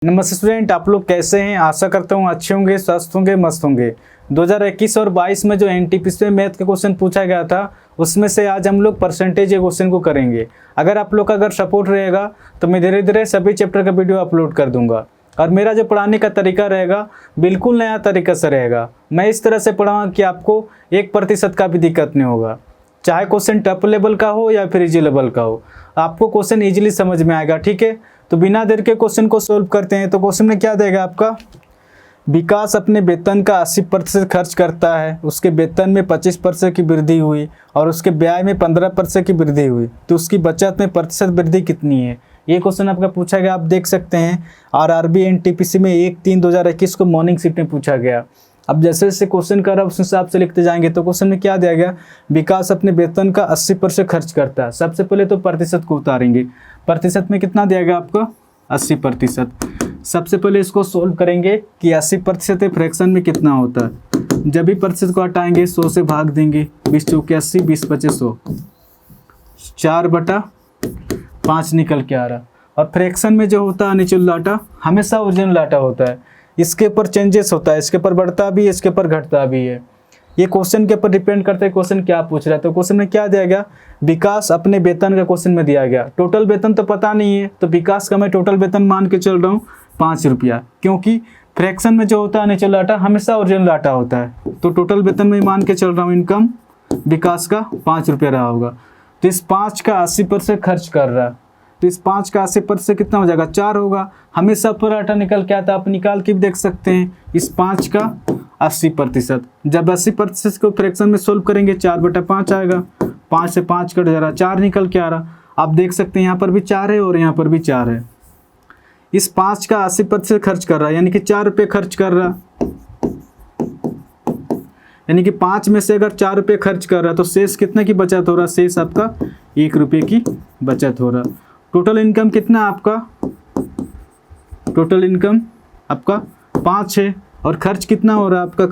नमस्ते स्टूडेंट, आप लोग कैसे हैं। आशा करता हूँ अच्छे होंगे, स्वस्थ होंगे, मस्त होंगे। 2021 और 22 में जो एनटीपीसी में मैथ का क्वेश्चन पूछा गया था उसमें से आज हम लोग परसेंटेज क्वेश्चन को करेंगे। अगर आप लोग का अगर सपोर्ट रहेगा तो मैं धीरे धीरे सभी चैप्टर का वीडियो अपलोड कर दूंगा और मेरा जो पढ़ाने का तरीका रहेगा बिल्कुल नया तरीका से रहेगा। मैं इस तरह से पढ़ाऊँगा कि आपको 1% का भी दिक्कत नहीं होगा, चाहे क्वेश्चन टफ लेवल का हो या फिर इजी लेवल का हो, आपको क्वेश्चन इजीली समझ में आएगा। ठीक है, तो बिना देर के क्वेश्चन को सोल्व करते हैं। तो क्वेश्चन में क्या देगा आपका, विकास अपने वेतन का 80% खर्च करता है, उसके वेतन में 25% की वृद्धि हुई और उसके ब्याज में 15% की वृद्धि हुई, तो उसकी बचत में प्रतिशत वृद्धि कितनी है। ये क्वेश्चन आपका पूछा गया, आप देख सकते हैं आरआरबी एनटीपीसी में 1/3/2021 को मॉर्निंग शिफ्ट में पूछा गया। अब जैसे जैसे क्वेश्चन कर रहा है उस हिसाब से लिखते जाएंगे। तो क्वेश्चन में क्या दिया गया, विकास अपने वेतन का 80% खर्च करता है। सबसे पहले तो प्रतिशत को उतारेंगे, प्रतिशत में कितना दिया गया आपको 80%। सबसे पहले इसको सोल्व करेंगे कि 80% फ्रैक्शन में कितना होता है। जब भी प्रतिशत को हटाएंगे 100 से भाग देंगे, 20 चौके 80, 20 पचे 100, 4/5 निकल के आ रहा। और फ्रैक्शन में जो होता है नेचुरल डाटा हमेशा ओरिजिनल डाटा होता है, इसके ऊपर चेंजेस होता है, इसके ऊपर बढ़ता भी है, इसके ऊपर घटता भी है। ये क्वेश्चन के ऊपर डिपेंड करता है क्वेश्चन क्या पूछ रहा है। तो क्वेश्चन में क्या दिया गया, विकास अपने वेतन का क्वेश्चन में दिया गया। टोटल वेतन तो पता नहीं है, तो विकास का मैं टोटल वेतन मान के चल रहा हूँ 5 रुपया, क्योंकि फ्रैक्शन में जो होता है नेचुरल डाटा हमेशा ओरिजिनल डाटा होता है। तो टोटल वेतन में मान के चल रहा हूँ इनकम विकास का 5 रुपया रहा होगा। तो इस 5 का 80% खर्च कर रहा है, तो इस 5 का 80% कितना हो जाएगा, 4 होगा। हमेशा पूरा डाटा निकल के आता है, आप निकाल के भी देख सकते हैं। इस 5 का 80%, जब 80% को फ्रैक्शन में सोल्व करेंगे 4/5 आएगा। 5 से 5 कट जा रहा, 4 निकल के आ रहा। आप देख सकते हैं यहाँ पर भी 4 है और यहाँ पर भी 4 है। इस 5 का 80% खर्च कर रहा है, यानी कि 4 रुपये खर्च कर रहा, यानी कि 5 में से अगर 4 रुपये खर्च कर रहा तो शेष कितने की बचत हो रहा, शेष आपका 1 रुपये की बचत हो रहा। टोटल इनकम कितना आपका, टोटल इनकम आपका 5 है और खर्च कितना हो रहा है आपका,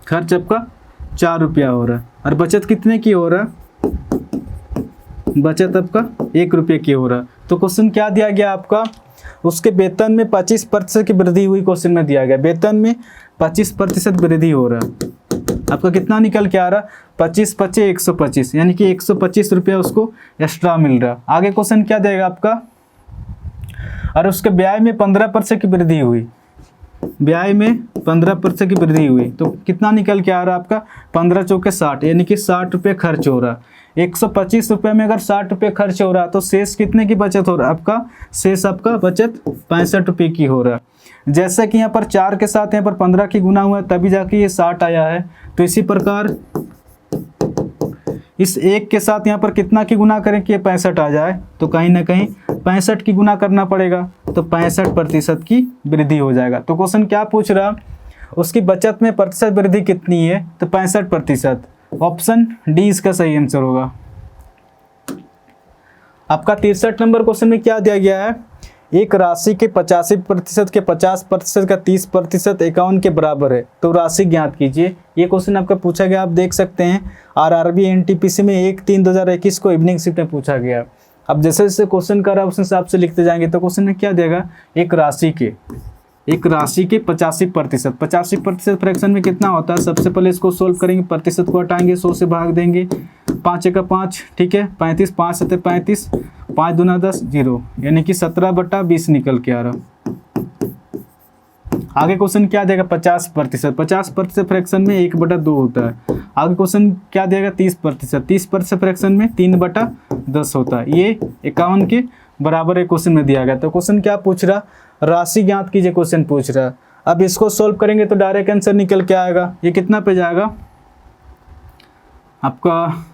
खर्च आपका 4 रुपया हो रहा है। और बचत कितने की हो रहा, बचत आपका 1 रुपये की हो रहा। तो क्वेश्चन क्या दिया गया आपका, उसके वेतन में 25% की वृद्धि हुई। क्वेश्चन में दिया गया वेतन में 25% वृद्धि हो रहा, आपका कितना निकल के आ रहा, 25 पचे 125, यानी कि 125 रुपया उसको एक्स्ट्रा मिल रहा। आगे क्वेश्चन क्या देगा आपका, और उसके ब्याज में 15% की वृद्धि हुई, ब्याज में 15% की वृद्धि हुई, तो कितना निकल के आ रहा आपका 15 चौके 60, यानी कि 60 रुपये खर्च हो रहा। 125 रुपये में अगर 60 रुपये खर्च हो रहा तो शेष कितने की बचत हो रहा आपका, शेष आपका बचत 65 रुपये की हो रहा। जैसे कि यहाँ पर 4 के साथ यहाँ पर 15 की गुना हुआ है तभी जाके ये 60 आया है। तो इसी प्रकार इस 1 के साथ यहाँ पर कितना की गुना करें कि ये 65 आ जाए, तो कहीं ना कहीं 65 की गुना करना पड़ेगा, तो 65% की वृद्धि हो जाएगा। तो क्वेश्चन क्या पूछ रहा, उसकी बचत में प्रतिशत वृद्धि कितनी है, तो 65%। ऑप्शन डी इसका सही आंसर होगा। आपका 63 नंबर क्वेश्चन में क्या दिया गया है, एक राशि के 85% के 50% का 30% 51 के बराबर है, तो राशि ज्ञात कीजिए। ये क्वेश्चन आपका पूछा गया, आप देख सकते हैं आरआरबी एनटीपीसी में 1/3/2021 को इवनिंग शिफ्ट में पूछा गया। अब जैसे जैसे क्वेश्चन कर रहा है उस हिसाब से लिखते जाएंगे। तो क्वेश्चन में क्या देगा, एक राशि के 85%, 85% फ्रैक्शन में कितना होता है। सबसे पहले इसको सोल्व करेंगे, प्रतिशत को हटाएंगे, 100 से भाग देंगे, 5 का 5, ठीक है, 35, 5 7 35, 5 दूना 10, 0, यानी कि 17/20 निकल के आ रहा। आगे क्वेश्चन क्या देगा, 50% फ्रैक्शन में 1/2 होता है। आगे क्वेश्चन क्या देगा, 30% फ्रैक्शन में 3/10 होता है। ये 51 के बराबर एक क्वेश्चन में दिया गया। तो क्वेश्चन क्या पूछ रहा, राशि ज्ञात कीजिए, क्वेश्चन पूछ रहा। अब इसको सोल्व करेंगे तो डायरेक्ट आंसर निकल के आएगा। ये कितना पे जाएगा आपका,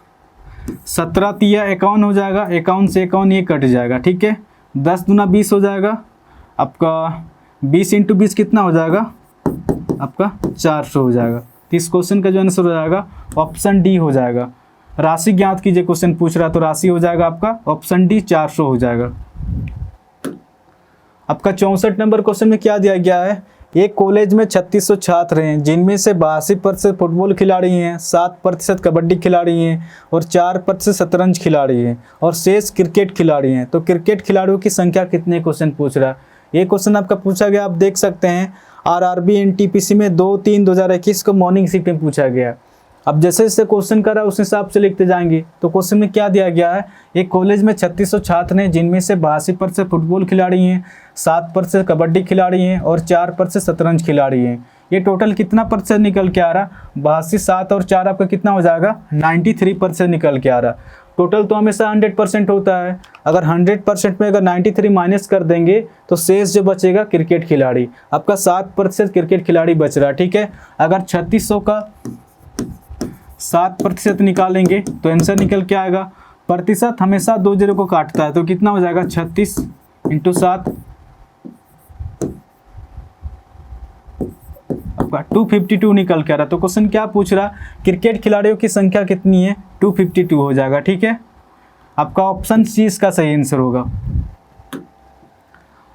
17 तिया 51 हो जाएगा, 51 से 51 ये कट जाएगा, ठीक है। 10 दूना 20 हो जाएगा आपका, 20 × 20 कितना हो जाएगा आपका 400 हो जाएगा। तो इस क्वेश्चन का जो आंसर हो जाएगा ऑप्शन डी हो जाएगा। राशि ज्ञात कीजिए क्वेश्चन पूछ रहा, तो राशि हो जाएगा आपका ऑप्शन डी 400 हो जाएगा। आपका 64 नंबर क्वेश्चन में क्या दिया गया है, एक कॉलेज में 3600 छात्र हैं, जिनमें से 82% फुटबॉल खिलाड़ी हैं, 7% कबड्डी खिलाड़ी हैं और 4% शतरंज खिलाड़ी हैं और शेष क्रिकेट खिलाड़ी हैं। तो क्रिकेट खिलाड़ियों की संख्या कितने, क्वेश्चन पूछ रहा है। ये क्वेश्चन आपका पूछा गया, आप देख सकते हैं आरआरबी एनटीपीसी में 2/3/2021 को मॉर्निंग शिफ्ट में पूछा गया। अब जैसे जैसे क्वेश्चन कर रहा है उस हिसाब से लिखते जाएंगे। तो क्वेश्चन में क्या दिया गया है, एक कॉलेज में 3600 छात्र हैं, जिनमें से 82% फुटबॉल खिलाड़ी हैं, 7% कबड्डी खिलाड़ी हैं और 4% शतरंज खिलाड़ी हैं। ये टोटल कितना प्रतिशत निकल के आ रहा, 82, 7 और 4 आपका कितना हो जाएगा, 93% निकल के आ रहा। टोटल तो हमेशा 100% होता है, अगर 100% में अगर 93 माइनस कर देंगे तो शेष जो बचेगा क्रिकेट खिलाड़ी, आपका 7% क्रिकेट खिलाड़ी बच रहा है। ठीक है, अगर 3600 का 7% निकालेंगे तो आंसर निकल के आएगा। प्रतिशत हमेशा 2 0 को काटता है, तो कितना हो जाएगा 36 × 7 आपका 252 निकल के आ रहा। तो क्वेश्चन क्या पूछ रहा, क्रिकेट खिलाड़ियों की संख्या कितनी है, 252 हो जाएगा। ठीक है, आपका ऑप्शन सी इसका सही आंसर होगा।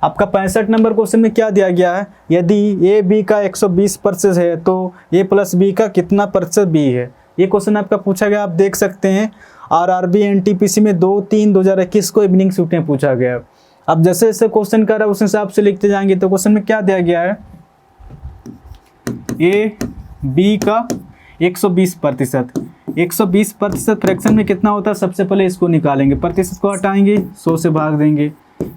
आपका 65 नंबर क्वेश्चन में क्या दिया गया है, यदि ए बी का 120% है तो ए प्लस बी का कितना प्रतिशत बी है। ये क्वेश्चन आपका पूछा गया, आप देख सकते हैं आरआरबी एनटीपीसी में 2/3/2021 को इवनिंग शिफ्ट में पूछा गया। अब जैसे जैसे क्वेश्चन कर रहा है उस हिसाब से लिखते जाएंगे। तो क्वेश्चन में क्या दिया गया है, ए बी का 120%, 120% फ्रैक्शन में कितना होता है, सबसे पहले इसको निकालेंगे, प्रतिशत को हटाएंगे, 100 से भाग देंगे,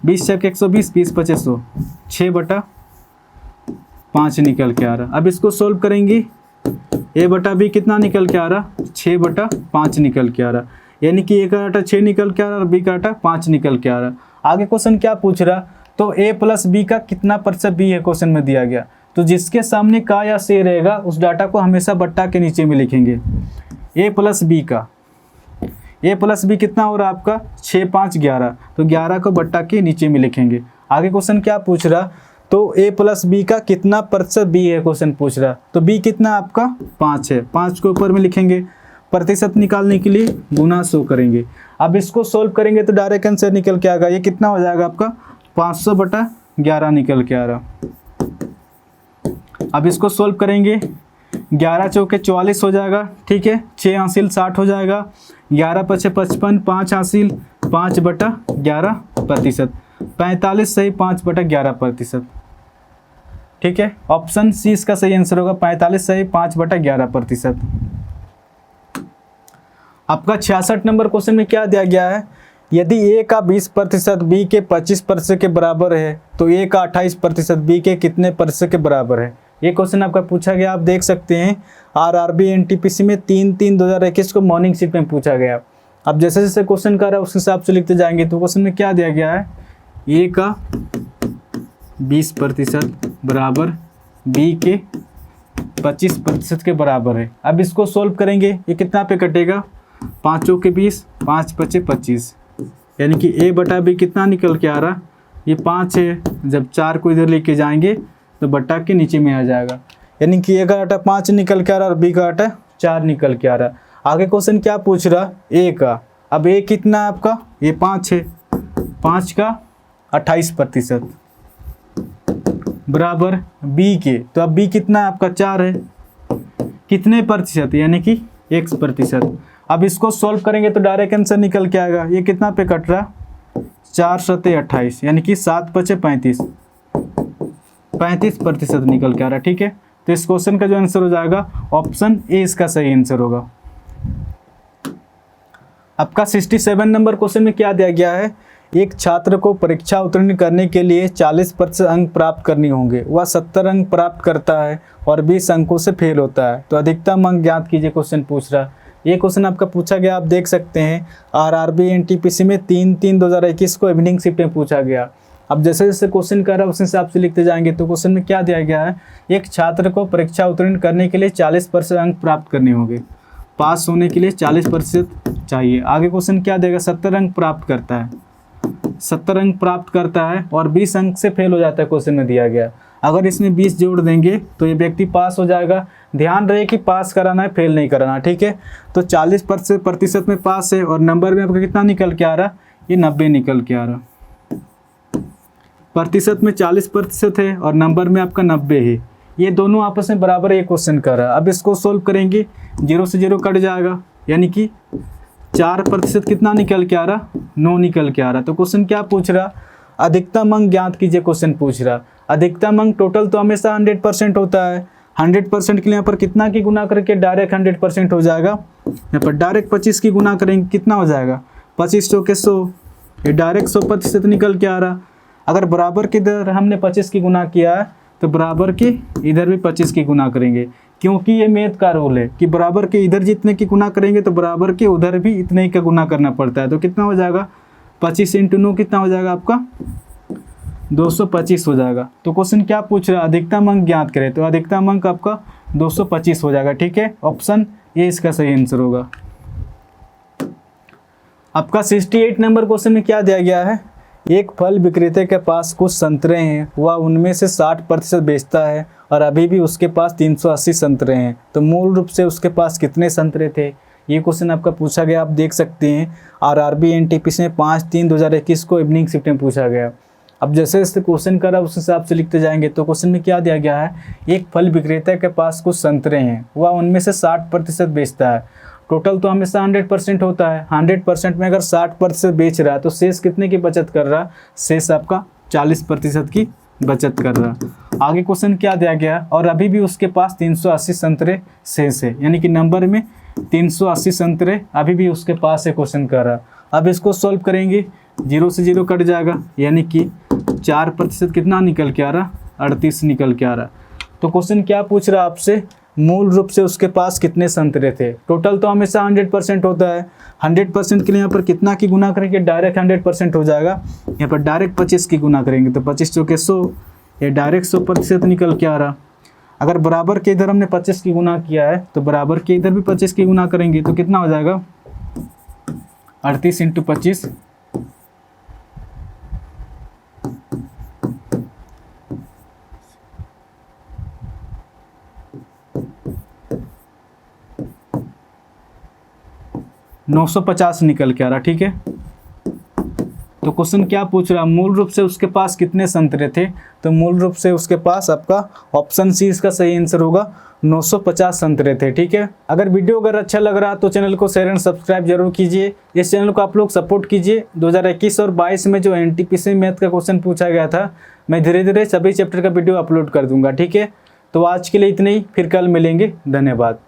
20 × 120, 20 × 25 100, 6/5 निकल के आ रहा। अब इसको सोल्व करेंगे, ए बटा बी कितना निकल के आ रहा, 6/5 निकल के आ रहा, यानी कि ए का आटा 6 निकल के आ रहा और बी का आटा 5 निकल के आ रहा। आगे क्वेश्चन क्या पूछ रहा, तो ए प्लस बी का कितना प्रतिशत बी है क्वेश्चन में दिया गया। तो जिसके सामने का या से रहेगा उस डाटा को हमेशा बट्टा के नीचे में लिखेंगे। ए प्लस बी का, ए प्लस बी कितना हो रहा है आपका 6, 5, 11, तो 11 को बट्टा के नीचे में लिखेंगे। आगे क्वेश्चन क्या पूछ रहा, तो ए प्लस बी का कितना प्रतिशत बी है क्वेश्चन पूछ रहा। तो बी कितना आपका 5 है, 5 को ऊपर में लिखेंगे, प्रतिशत निकालने के लिए गुना 100 करेंगे। अब इसको सोल्व करेंगे तो डायरेक्ट आंसर निकल के आएगा। ये कितना हो जाएगा आपका 500/11 निकल के आ रहा। अब इसको सोल्व करेंगे, 11 चौके 44 हो जाएगा। ठीक है, 6 हासिल 60 हो जाएगा, 11 × 55, 5 हासिल 5/11 प्रतिशत, 45 सही 5/11%। ठीक है, ऑप्शन सी इसका सही आंसर होगा, 45 सही 5/11%। आपका 66 नंबर क्वेश्चन में क्या दिया गया है, यदि ए का 20% बी के 25% के बराबर है तो ए का 28% बी के कितने प्रतिशत के बराबर है। ये क्वेश्चन आपका पूछा गया, आप देख सकते हैं आरआरबी एनटीपीसी में 3/3/2021 को मॉर्निंग शिफ्ट में पूछा गया। अब जैसे जैसे क्वेश्चन कर रहा है उस हिसाब से लिखते जाएंगे। तो क्वेश्चन में क्या दिया गया है, ए का 20% बराबर बी के 25% के बराबर है। अब इसको सोल्व करेंगे, ये कितना पे कटेगा, 5 चौके 20, 5 × 5 25, यानी कि ए बटा बी कितना निकल के आ रहा, ये 5 है। जब 4 को इधर लेके जाएंगे तो बट्टा के नीचे में आ जाएगा, यानी कि ए का आटा 5 निकल के आ रहा और बी का आटा 4 निकल के आ रहा। आगे क्वेश्चन क्या पूछ रहा, ए का, अब ए कितना है आपका, ये 5 है, 5 का 28% बराबर बी के, तो अब बी कितना है आपका 4 है, कितने प्रतिशत, यानी कि x%। अब इसको सॉल्व करेंगे तो डायरेक्ट आंसर निकल के आएगा। ये कितना पे कट रहा, 4 × 7 = 28, यानी कि 7 × 5 = 35% निकल के आ रहा। ठीक है, तो इस क्वेश्चन का जो आंसर हो जाएगा ऑप्शन ए इसका सही आंसर होगा। आपका 67 नंबर क्वेश्चन में क्या दिया गया है, एक छात्र को परीक्षा उत्तीर्ण करने के लिए 40% अंक प्राप्त करने होंगे, वह 70 अंक प्राप्त करता है और 20 अंकों से फेल होता है, तो अधिकतम अंक ज्ञात कीजिए क्वेश्चन पूछ रहा। ये क्वेश्चन आपका पूछा गया, आप देख सकते हैं आरआरबी एनटीपीसी में 3/3/2021 को इवनिंग शिफ्ट में पूछा गया। अब जैसे जैसे क्वेश्चन कर रहा है उस हिसाब से लिखते जाएंगे। तो क्वेश्चन में क्या दिया गया है, एक छात्र को परीक्षा उत्तीर्ण करने के लिए 40% अंक प्राप्त करने होंगे, पास होने के लिए 40% चाहिए। आगे क्वेश्चन क्या देगा, 70 अंक प्राप्त करता है, 70 अंक प्राप्त करता है और 20 अंक से फेल हो जाता है, क्वेश्चन में दिया गया। अगर इसमें 20 जोड़ देंगे तो ये व्यक्ति पास हो जाएगा। ध्यान रहे कि पास कराना है, फेल नहीं कराना। ठीक है, तो 40% में पास है और नंबर में आपका कितना निकल के आ रहा, ये 90 निकल के आ रहा। प्रतिशत में 40% है और नंबर में आपका 90 है। ये दोनों आपस में बराबर है, ये क्वेश्चन कर रहा है। अब इसको सोल्व करेंगे, 0 से 0 कट जाएगा, यानी कि 4% कितना निकल के आ रहा, 9 निकल के आ रहा। तो क्वेश्चन क्या पूछ रहा, अधिकतम अंक ज्ञात कीजिए, क्वेश्चन पूछ रहा। अधिकतम अंक टोटल तो हमेशा 100% होता है, 100% के लिए यहाँ पर कितना की गुना करके डायरेक्ट 100% हो जाएगा। यहाँ पर डायरेक्ट 25 की गुना करेंगे, कितना हो जाएगा, 25 के 100, ये डायरेक्ट 100% निकल के आ रहा। अगर बराबर की इधर हमने 25 की गुना किया है तो बराबर की इधर भी 25 की गुना करेंगे, क्योंकि ये मैथ का रूल है कि बराबर के इधर जितने की गुना करेंगे तो बराबर के उधर भी इतने ही का गुना करना पड़ता है। तो कितना हो जाएगा, 25 × 9 कितना हो जाएगा आपका, 225 हो जाएगा। तो क्वेश्चन क्या पूछ रहा है, अधिकतम अंक ज्ञात करें, तो अधिकतम अंक आपका 225 हो जाएगा। ठीक है, ऑप्शन ए इसका सही आंसर होगा। आपका 68 नंबर क्वेश्चन में क्या दिया गया है, एक फल विक्रेता के पास कुछ संतरे हैं, वह उनमें से 60% बेचता है और अभी भी उसके पास 380 संतरे हैं, तो मूल रूप से उसके पास कितने संतरे थे। ये क्वेश्चन आपका पूछा गया, आप देख सकते हैं आरआरबी एनटीपीसी में 5/3/2021 को इवनिंग शिफ्ट में पूछा गया। अब जैसे जैसे क्वेश्चन करा उस हिसाब से लिखते जाएंगे। तो क्वेश्चन में क्या दिया गया है, एक फल विक्रेता के पास कुछ संतरे हैं, वह उनमें से 60% बेचता है। टोटल तो हमेशा 100% होता है, 100% में अगर 60% बेच रहा है तो शेष कितने की बचत कर रहा है, शेष आपका 40% की बचत कर रहा है। आगे क्वेश्चन क्या दिया गया, और अभी भी उसके पास 380 संतरे शेष है, यानी कि नंबर में 380 संतरे अभी भी उसके पास है, क्वेश्चन कर रहा। अब इसको सॉल्व करेंगे, 0 से 0 कट जाएगा, यानी कि 4% कितना निकल के आ रहा, 38 निकल के आ रहा। तो क्वेश्चन क्या पूछ रहा आपसे, मूल रूप से उसके पास कितने संतरे थे। टोटल तो हमेशा 100% होता है, 100% के लिए यहाँ पर कितना की गुना करेंगे, डायरेक्ट 100% हो जाएगा। यहाँ पर डायरेक्ट 25 की गुना करेंगे तो 25 × 100, ये डायरेक्ट 100% निकल के आ रहा। अगर बराबर के इधर हमने 25 की गुना किया है तो बराबर के इधर भी 25 की गुना करेंगे तो कितना हो जाएगा, 38 × 25, $950 निकल के आ रहा। ठीक है, तो क्वेश्चन क्या पूछ रहा, मूल रूप से उसके पास कितने संतरे थे, तो मूल रूप से उसके पास आपका ऑप्शन सी इसका सही आंसर होगा, 950 संतरे थे। ठीक है, अगर वीडियो अगर अच्छा लग रहा तो चैनल को शेयर एंड सब्सक्राइब जरूर कीजिए। इस चैनल को आप लोग सपोर्ट कीजिए। 2021 और 22 में जो एनटीपीसी मैथ का क्वेश्चन पूछा गया था, मैं धीरे धीरे सभी चैप्टर का वीडियो अपलोड कर दूंगा। ठीक है, तो आज के लिए इतने ही, फिर कल मिलेंगे, धन्यवाद।